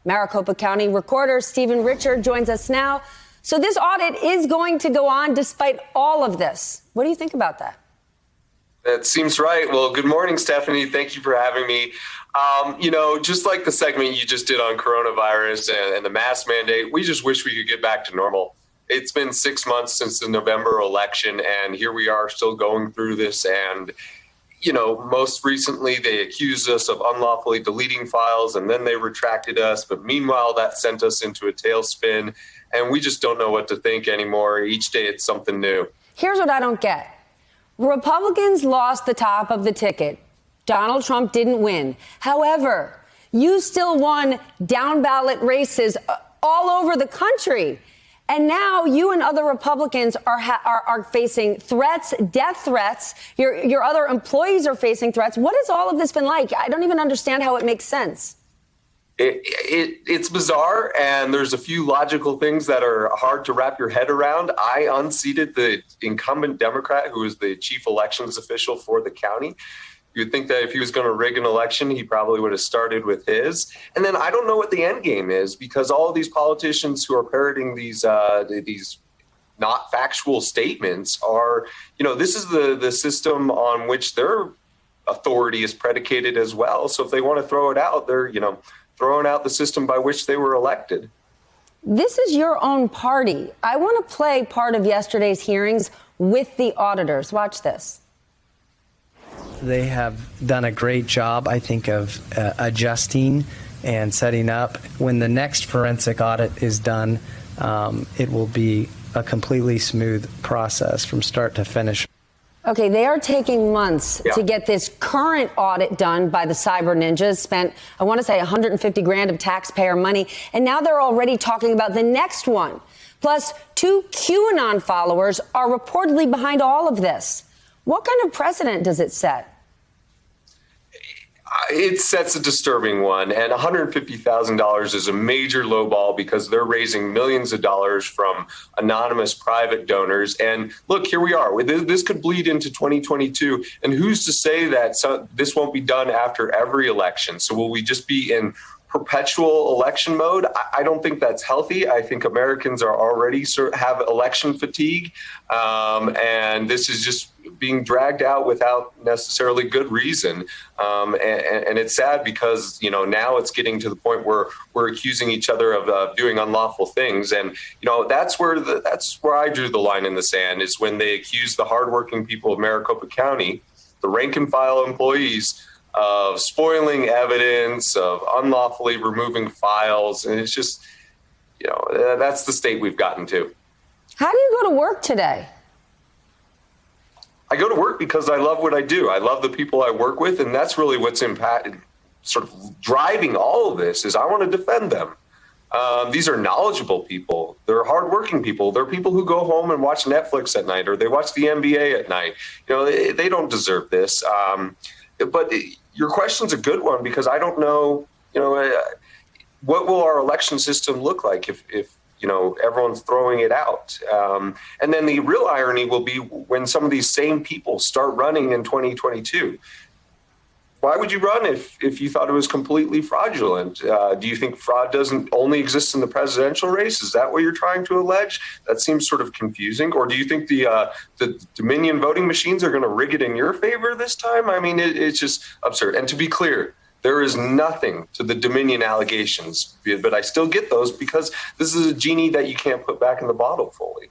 Maricopa County Recorder Stephen Richer joins us now. So this audit is going to go on despite all of this. What do you think about that? That seems right. Well, good morning, Stephanie. Thank you for having me. Just like the segment you just did on coronavirus and the mask mandate, we just wish we could get back to normal. It's been 6 months since the November election, and here we are still going through this. And, most recently they accused us of unlawfully deleting files, and then they retracted us. But meanwhile, that sent us into a tailspin, and we just don't know what to think anymore. Each day it's something new. Here's what I don't get. Republicans lost the top of the ticket. Donald Trump didn't win. However, you still won down ballot races all over the country. And now you and other Republicans are facing threats, death threats. Your other employees are facing threats. What has all of this been like? I don't even understand how it makes sense. It's bizarre, and there's a few logical things that are hard to wrap your head around. I unseated the incumbent Democrat who was the chief elections official for the county. You'd think that if he was going to rig an election, he probably would have started with his. And then I don't know what the end game is, because all of these politicians who are parroting these not factual statements are, this is the system on which their authority is predicated as well. So if they want to throw it out, they're, throwing out the system by which they were elected. This is your own party. I want to play part of yesterday's hearings with the auditors. Watch this. They have done a great job, I think, of adjusting and setting up. When the next forensic audit is done, it will be a completely smooth process from start to finish. Okay, they are taking months to get this current audit done by the cyber ninjas. Spent, I want to say, $150,000 of taxpayer money. And now they're already talking about the next one. Plus, 2 QAnon followers are reportedly behind all of this. What kind of precedent does it set? It sets a disturbing one, and $150,000 is a major lowball because they're raising millions of dollars from anonymous private donors. And look, here we are. This could bleed into 2022, and who's to say that this won't be done after every election? So will we just be in perpetual election mode? I don't think that's healthy. I think Americans are already have election fatigue, and this is just being dragged out without necessarily good reason. And it's sad because, now it's getting to the point where we're accusing each other of doing unlawful things. And, that's where I drew the line in the sand, is when they accuse the hardworking people of Maricopa County, the rank and file employees, of spoiling evidence, of unlawfully removing files. And it's just, that's the state we've gotten to. How do you go to work today? I go to work because I love what I do. I love the people I work with. And that's really what's sort of driving all of this, is I want to defend them. These are knowledgeable people. They're hardworking people. They're people who go home and watch Netflix at night, or they watch the NBA at night. They don't deserve this. But your question's a good one, because I don't know, what will our election system look like if everyone's throwing it out? And then the real irony will be when some of these same people start running in 2022. Why would you run if you thought it was completely fraudulent? Do you think fraud doesn't only exist in the presidential race? Is that what you're trying to allege? That seems sort of confusing. Or do you think the Dominion voting machines are going to rig it in your favor this time? I mean, it's just absurd. And to be clear, there is nothing to the Dominion allegations, but I still get those because this is a genie that you can't put back in the bottle fully.